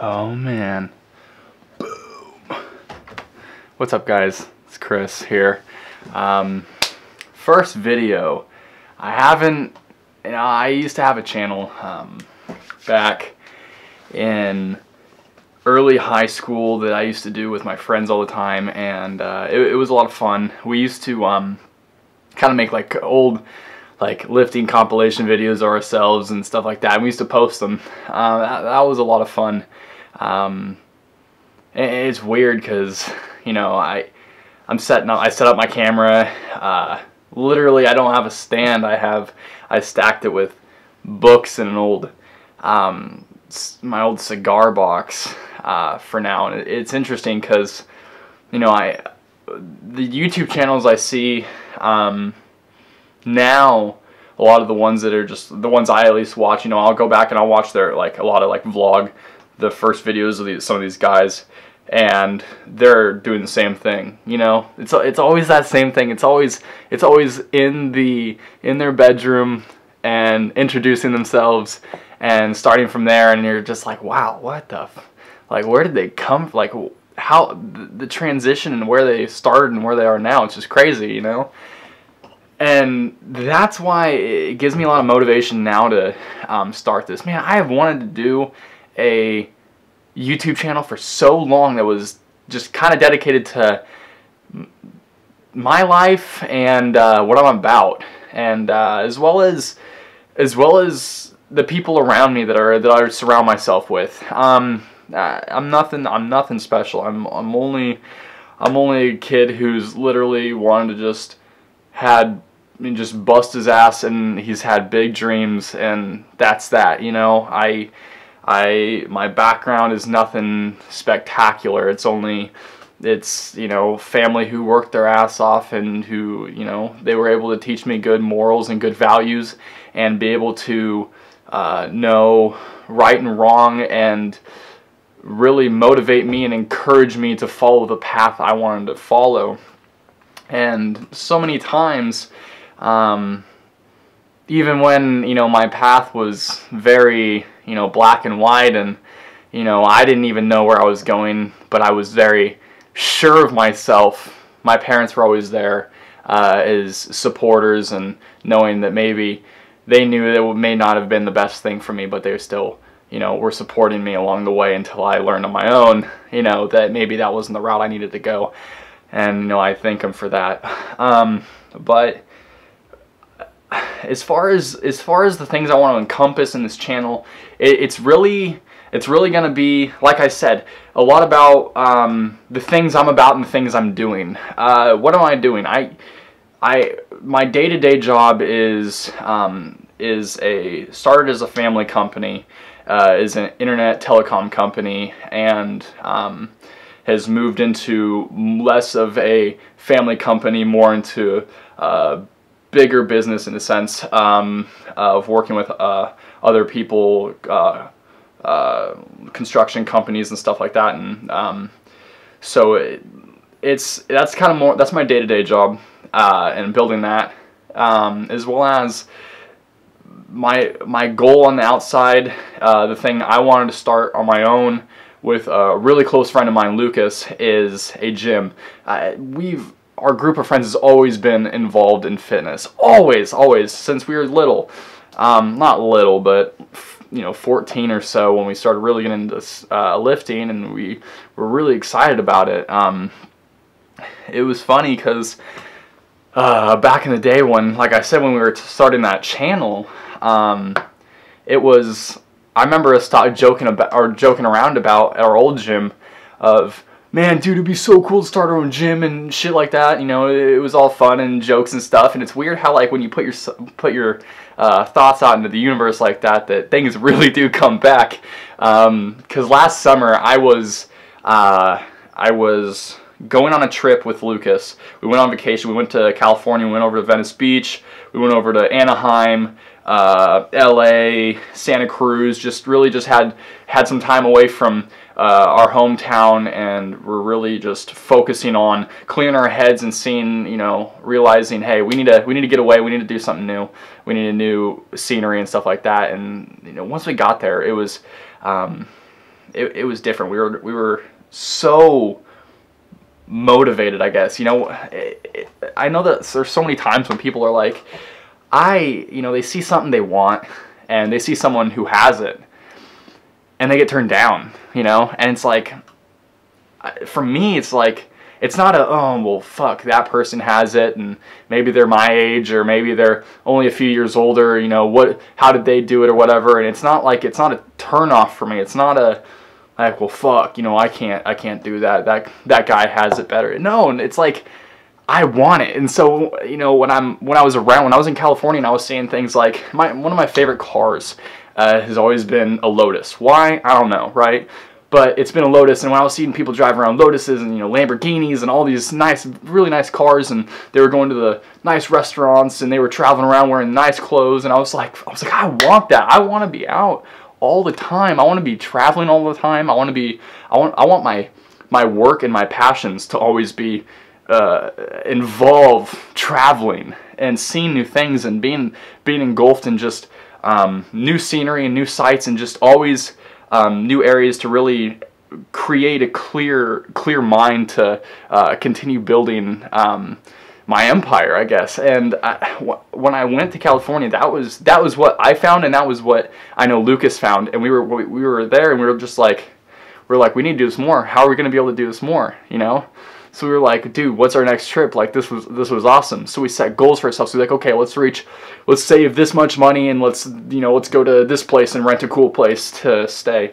Oh man. Boom. What's up, guys? It's Chris here. First video. I used to have a channel back in early high school that I used to do with my friends all the time, and it was a lot of fun. We used to kind of make like old lifting compilation videos ourselves and stuff like that, and we used to post them. That was a lot of fun. It's weird because, you know, I set up my camera. Literally, I don't have a stand. I stacked it with books and an old my old cigar box for now. And it's interesting because, you know, the YouTube channels I see now, a lot of the ones that are just the ones I at least watch, you know, I'll go back and I'll watch their a lot of vlog, the first videos of some of these guys, and they're doing the same thing. You know, it's always that same thing. It's always in their bedroom and introducing themselves and starting from there, and you're just like, wow, what the where did they come, how the transition and where they started and where they are now. It's just crazy, you know. And that's why it gives me a lot of motivation now to start this. Man, I have wanted to do a YouTube channel for so long that was just kind of dedicated to my life and what I'm about, and as well as the people around me that I surround myself with. I'm nothing special. I'm only a kid who's literally wanted to just bust his ass, and he's had big dreams, and that's that, you know. My background is nothing spectacular. It's you know, family who worked their ass off, and who, you know, they were able to teach me good morals and good values, and be able to know right and wrong, and really motivate me and encourage me to follow the path I wanted to follow. And so many times, even when, you know, my path was very, you know, black and white, and, you know, I didn't even know where I was going, but I was very sure of myself. My parents were always there as supporters, and knowing that maybe they knew that it may not have been the best thing for me, but they were still, you know, were supporting me along the way until I learned on my own, you know, that maybe that wasn't the route I needed to go. And, you know, I thank them for that. But as far as the things I want to encompass in this channel, it's really going to be, like I said, a lot about the things I'm about and the things I'm doing. What am I doing? My day-to-day job is started as a family company, is an internet telecom company, and has moved into less of a family company, more into bigger business, in a sense, of working with other people, construction companies and stuff like that. And so that's kind of more, that's my day-to-day job, and building that, as well as my goal on the outside. The thing I wanted to start on my own with a really close friend of mine, Lucas, is a gym. Our group of friends has always been involved in fitness. Always, since we were little. Not little, but, you know, 14 or so, when we started really getting into lifting, and we were really excited about it. It was funny because back in the day, when, like I said, when we were starting that channel, I remember us joking around about at our old gym of, man, dude, it'd be so cool to start our own gym and shit like that. You know, it was all fun and jokes and stuff. And it's weird how, when you put your thoughts out into the universe like that, that things really do come back. Because last summer I was going on a trip with Lucas. We went on vacation. We went to California. We went over to Venice Beach. We went over to Anaheim, LA, Santa Cruz. Just had some time away from our hometown, and we're really just focusing on clearing our heads and seeing, you know, realizing, hey, we need to get away. We need to do something new. We need a new scenery and stuff like that. And, you know, once we got there, it was it was different. We were so motivated, I guess. You know, I know that there's so many times when people are like, you know, they see something they want, and they see someone who has it, and they get turned down, you know? And it's like, for me, it's like, it's not a, oh, well, fuck, that person has it, and maybe they're my age, or maybe they're only a few years older, you know, how did they do it, or whatever. And it's not like, it's not a turn off for me. It's not a, like, well, fuck, you know, I can't do that. That guy has it better. No, and it's like, I want it. And so, you know, when I was in California, and I was seeing things like, one of my favorite cars has always been a Lotus. Why? I don't know, right? But it's been a Lotus, and when I was seeing people drive around Lotuses and, you know, Lamborghinis and all these nice, really nice cars, and they were going to the nice restaurants, and they were traveling around wearing nice clothes, and I was like, I want that. I want to be out all the time. I want to be traveling all the time. I want my work and my passions to always be involve traveling and seeing new things, and being engulfed in just new scenery and new sights, and just always new areas to really create a clear mind to continue building my empire, I guess. And when I went to California, that was what I found, and that was what I know Lucas found. And we were there, and we were just like, we need to do this more. How are we going to be able to do this more, you know? So we were like, dude, what's our next trip? Like, this was awesome. So we set goals for ourselves. So we're like, okay, let's save this much money, and let's go to this place and rent a cool place to stay.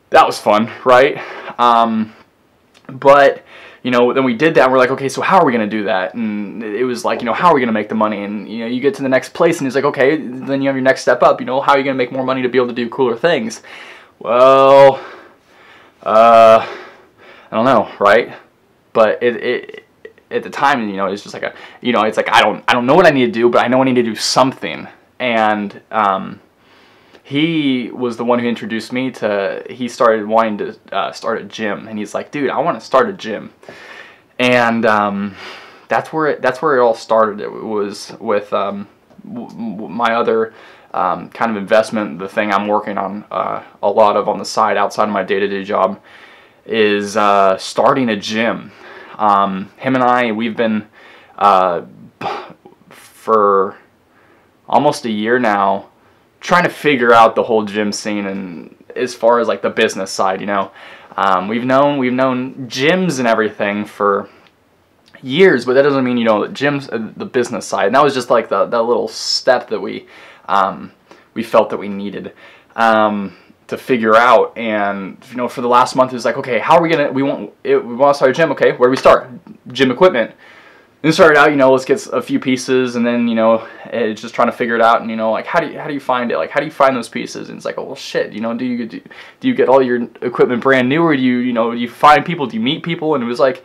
That was fun, right? But, you know, then we did that, and we're like, okay, so how are we going to do that? And it was like, you know, how are we going to make the money? And, you know, you get to the next place, and it's like, okay, then you have your next step up. You know, how are you going to make more money to be able to do cooler things? Well, I don't know, right? But at the time, you know, it's just like it's like I don't know what I need to do, but I know I need to do something. And he was the one who introduced me to. He started wanting to start a gym, and he's like, dude, I want to start a gym. And that's where it all started. It was with my other kind of investment, the thing I'm working on a lot of on the side outside of my day-to-day job, is starting a gym. Him and I, we've been for almost a year now trying to figure out the whole gym scene, and as far as like the business side, you know, we've known gyms and everything for years, but that doesn't mean, you know, that gyms, the business side. And that was just like that little step that we felt that we needed to figure out. And, you know, for the last month, it was like, okay, how are we gonna, we want to start a gym. Okay, where do we start? Gym equipment. And started out, you know, let's get a few pieces, and then, you know, it's just trying to figure it out. And, you know, like, how do you find it? Like, how do you find those pieces? And it's like, oh, well, shit, you know, do you get all your equipment brand new, or do you find people? Do you meet people? And it was like,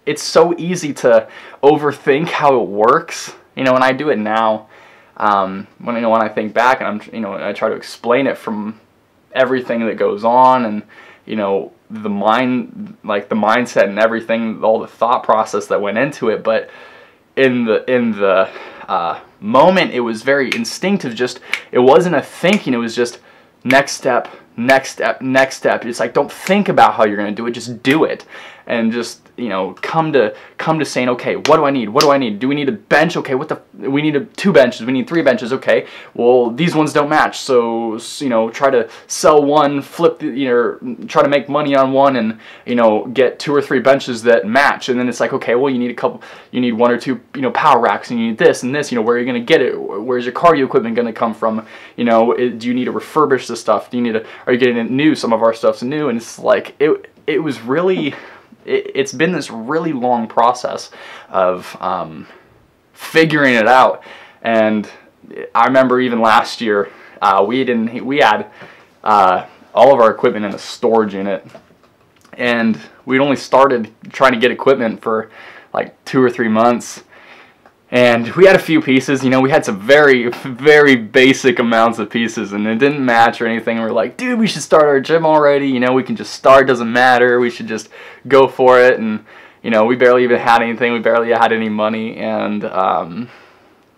it's so easy to overthink how it works, you know, and I do it now. When I think back, and I try to explain it from everything that goes on, and, you know, the mindset and everything, all the thought process that went into it. But in the moment, it was very instinctive. Just, it wasn't a thinking. It was just next step, next step, next step. It's like, don't think about how you're going to do it. Just do it. And just, you know, come to saying, okay, what do I need? What do I need? Do we need a bench? Okay, we need 2 benches. We need 3 benches. Okay, well, these ones don't match. So, you know, try to sell one, flip, try to make money on one, and, you know, get 2 or 3 benches that match. And then it's like, okay, well, you need 1 or 2, you know, power racks, and you need this and this. You know, where are you going to get it? Where's your cardio equipment going to come from? You know, do you need to refurbish the stuff? Are you getting it new? Some of our stuff's new, and it's like, it was really. It's been this really long process of figuring it out. And I remember even last year, we had all of our equipment in a storage unit, and we'd only started trying to get equipment for like 2 or 3 months. And we had a few pieces, you know, we had some very, very basic amounts of pieces, and it didn't match or anything. And we're like, dude, we should start our gym already, you know, we can just start, doesn't matter, we should just go for it. And, you know, we barely even had anything, we barely had any money. And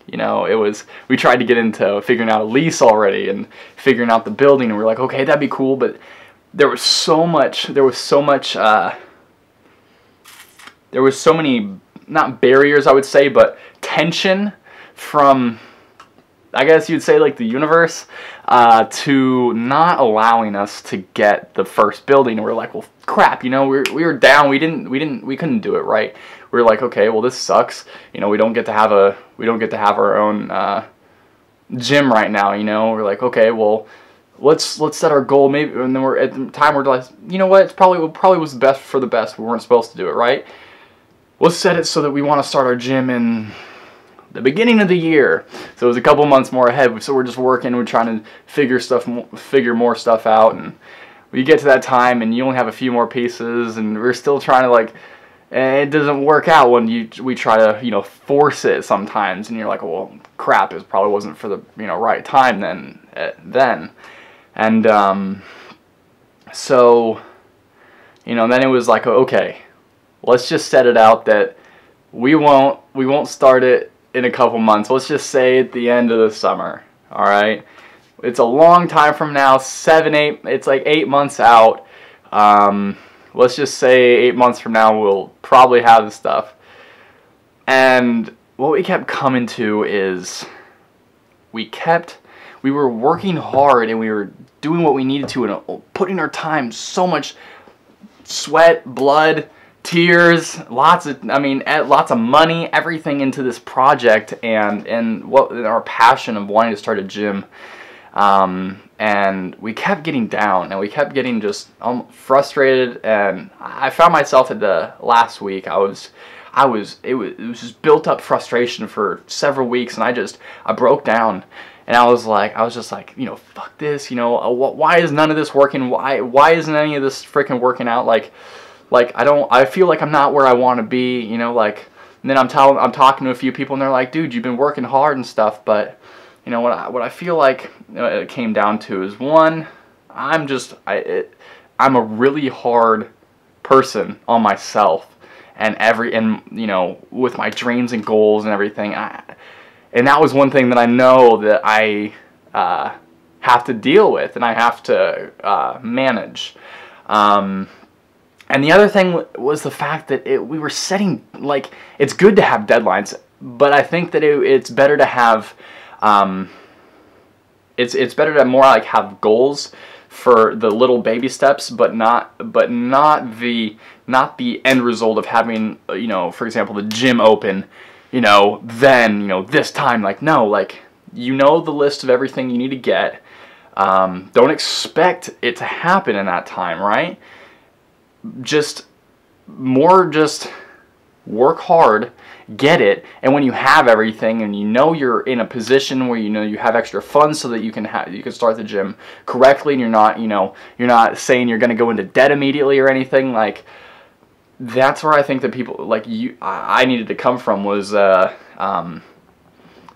You know, we tried to get into figuring out a lease already and figuring out the building, and we were like, okay, that'd be cool, but there was so many, not barriers, I would say, but tension from, I guess you'd say, like the universe, to not allowing us to get the first building. And we're like, well, crap, you know, we were down. We couldn't do it right. We were like, okay, well, this sucks. You know, we don't get to have our own gym right now. You know, we're like, okay, well, let's set our goal. Maybe, and then at the time we're like, you know what? It probably was best for the best. We weren't supposed to do it right. Let's set it so that we want to start our gym in the beginning of the year. So it was a couple months more ahead. So we're just working. We're trying to figure more stuff out. And we get to that time, and you only have a few more pieces, and we're still trying to, like, and it doesn't work out when we try to, you know, force it sometimes. And you're like, well, crap, it probably wasn't for the, you know, right time then. And so, you know, then it was like, okay, let's just set it out that we won't start it in a couple months. Let's just say at the end of the summer. All right, it's a long time from now. It's like 8 months out. Let's just say 8 months from now we'll probably have the stuff. And what we kept coming to is we were working hard, and we were doing what we needed to, and putting our time, so much sweat, blood, tears, lots of money, everything into this project, and what our passion of wanting to start a gym. And we kept getting down, and we kept getting just frustrated. And I found myself at the last week, it was just built up frustration for several weeks, and I broke down. And I was just like, you know, fuck this, you know, why is none of this working? Why isn't any of this freaking working out? Like I feel like I'm not where I want to be, you know, like. And then I'm talking to a few people, and they're like, dude, you've been working hard and stuff, but, you know, what I feel like it came down to is, one, I'm a really hard person on myself, and you know, with my dreams and goals and everything. And that was one thing that I know that I have to deal with, and I have to manage. And the other thing was the fact that we were setting, like, it's good to have deadlines, but I think that it's better to have, it's better to more like have goals for the little baby steps, but not the end result of having, you know, for example, the gym open, you know, then, you know, this time, like, no, like, you know, the list of everything you need to get. Don't expect it to happen in that time, right? Just work hard, get it, and when you have everything, and you know you're in a position where you know you have extra funds so that you can start the gym correctly, and you're not saying you're going to go into debt immediately or anything. Like, that's where I think that people like I needed to come from, was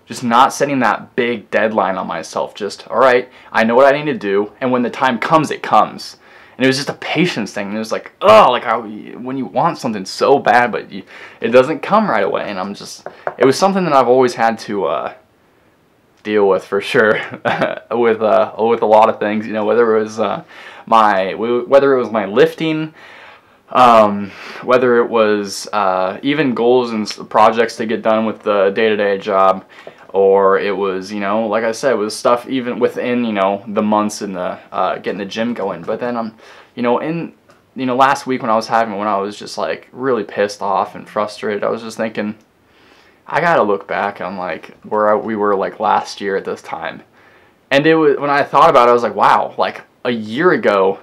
just not setting that big deadline on myself. Just, all right, I know what I need to do, and when the time comes, it comes. And it was just a patience thing. And it was like, oh, like when you want something so bad, but it doesn't come right away. And it was something that I've always had to deal with, for sure, with a lot of things. You know, whether it was my lifting, whether it was even goals and projects to get done with the day-to-day job, or it was, you know, like I said, it was stuff even within, you know, the months and the getting the gym going. But then you know, last week when I was just like really pissed off and frustrated, I was just thinking, I gotta look back on like where we were like last year at this time. And it was, when I thought about it, I was like, wow, like a year ago,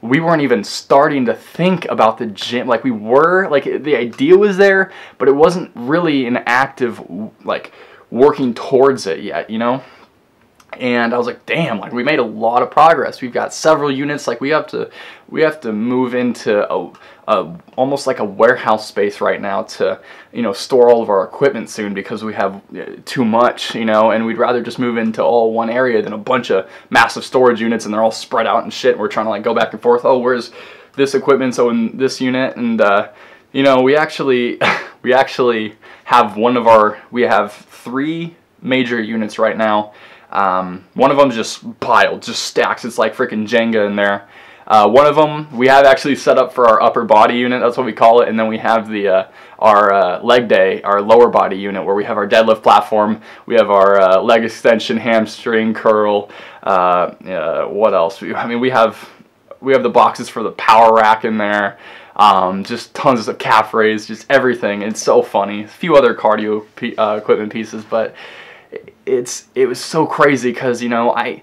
we weren't even starting to think about the gym. Like, we were, like, the idea was there, but it wasn't really an active, like, working towards it yet, you know? And I was like, damn, like, we made a lot of progress. We've got several units. Like, we have to move into almost like a warehouse space right now to, you know, store all of our equipment soon, because we have too much, you know, and we'd rather just move into all one area than a bunch of massive storage units, and they're all spread out and shit. And we're trying to like go back and forth. Oh, where's this equipment? So in this unit, and you know, we actually have we have three major units right now. One of them just piled, just stacks. It's like freaking Jenga in there. One of them we have actually set up for our upper body unit, that's what we call it, and then we have the our leg day, our lower body unit, where we have our deadlift platform, we have our leg extension, hamstring curl, what else? I mean, we have the boxes for the power rack in there, just tons of calf raise, just everything. It's so funny. A few other cardio equipment pieces, but it was so crazy because, you know, I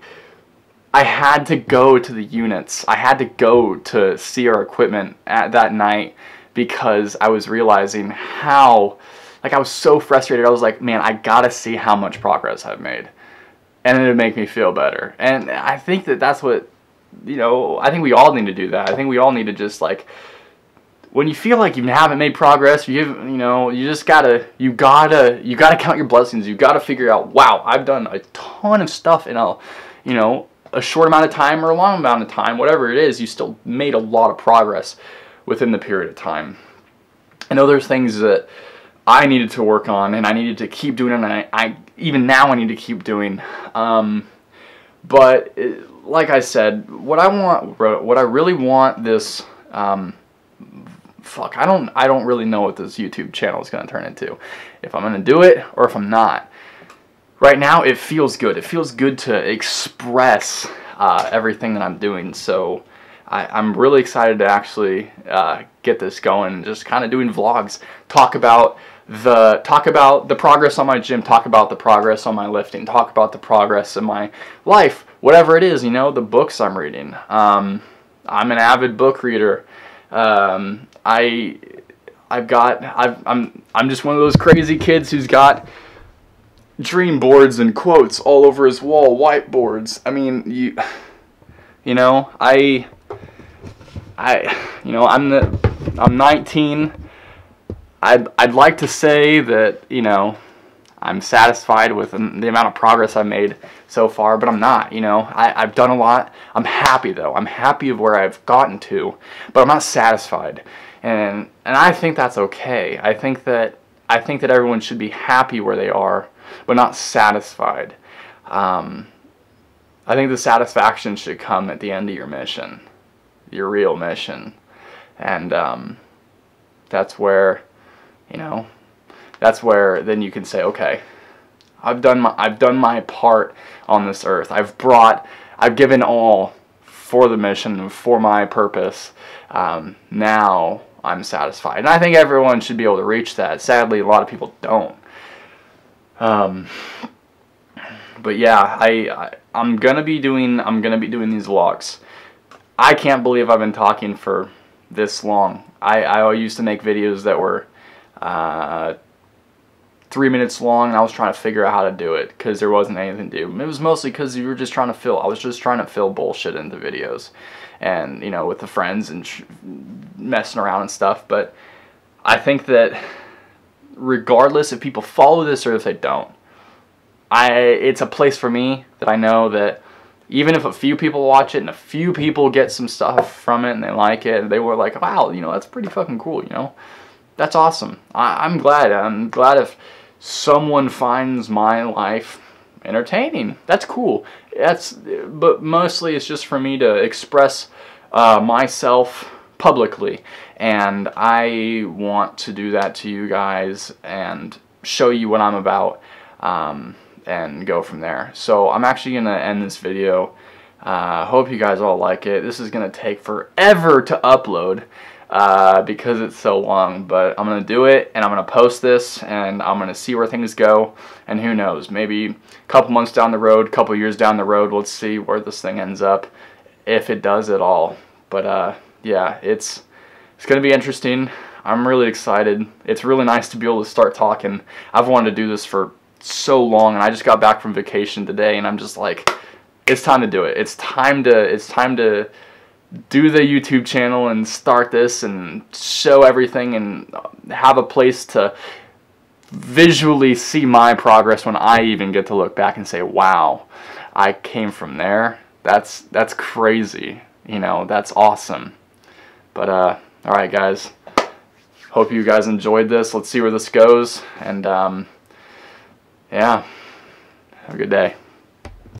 had to go to the units. I had to go to see our equipment at that night because I was realizing how, like, I was so frustrated. I was like, man, I gotta see how much progress I've made, and it'd make me feel better. And I think that's what, you know, I think we all need to do that. I think we all need to just, like, when you feel like you haven't made progress, you know, you just gotta count your blessings. You gotta figure out, wow, I've done a ton of stuff in a short amount of time or a long amount of time, whatever it is, you still made a lot of progress within the period of time. I know there's things that I needed to work on and I needed to keep doing, and I even now I need to keep doing. But like I said, what I really want this, I don't really know what this YouTube channel is going to turn into. If I'm going to do it or if I'm not. Right now, it feels good. It feels good to express everything that I'm doing. So I'm really excited to actually get this going. Just kind of doing vlogs. Talk about the progress on my gym. Talk about the progress on my lifting. Talk about the progress in my life. Whatever it is, you know, the books I'm reading. I'm an avid book reader. I'm just one of those crazy kids who's got dream boards and quotes all over his wall, whiteboards. I mean, I'm 19. I'd like to say that, you know, I'm satisfied with the amount of progress I've made so far, but I'm not. You know, I've done a lot. I'm happy though. I'm happy of where I've gotten to, but I'm not satisfied, and I think that's okay. I think that everyone should be happy where they are, but not satisfied. I think the satisfaction should come at the end of your mission, your real mission, and that's where, you know, that's where then you can say, okay, I've done my part on this earth. I've given all for the mission, for my purpose. Now I'm satisfied, and I think everyone should be able to reach that. Sadly, a lot of people don't. But yeah, I'm gonna be doing these vlogs. I can't believe I've been talking for this long. I used to make videos that were 3 minutes long, and I was trying to figure out how to do it because there wasn't anything to do. It was mostly because you were just trying to fill. I was just trying to fill bullshit into videos, and, you know, with the friends and messing around and stuff. But I think that regardless if people follow this or if they don't, it's a place for me that I know that even if a few people watch it and a few people get some stuff from it and they like it, and they were like, wow, you know, that's pretty fucking cool, you know, that's awesome. I'm glad if someone finds my life entertaining. That's cool. But mostly it's just for me to express myself publicly, and I want to do that to you guys and show you what I'm about, and go from there. So I'm actually gonna end this video. Hope you guys all like it. This is gonna take forever to upload because it's so long, but I'm gonna do it, and I'm gonna post this, and I'm gonna see where things go, and who knows, maybe a couple months down the road, couple years down the road, let's see where this thing ends up, if it does at all. But yeah, it's gonna be interesting. I'm really excited. It's really nice to be able to start talking. I've wanted to do this for so long, and I just got back from vacation today, and I'm just like, it's time to do it. It's time to do the YouTube channel and start this and show everything and have a place to visually see my progress when I even get to look back and say, wow, I came from there. That's crazy. You know, that's awesome. But alright guys, hope you guys enjoyed this. Let's see where this goes, and yeah, Have a good day.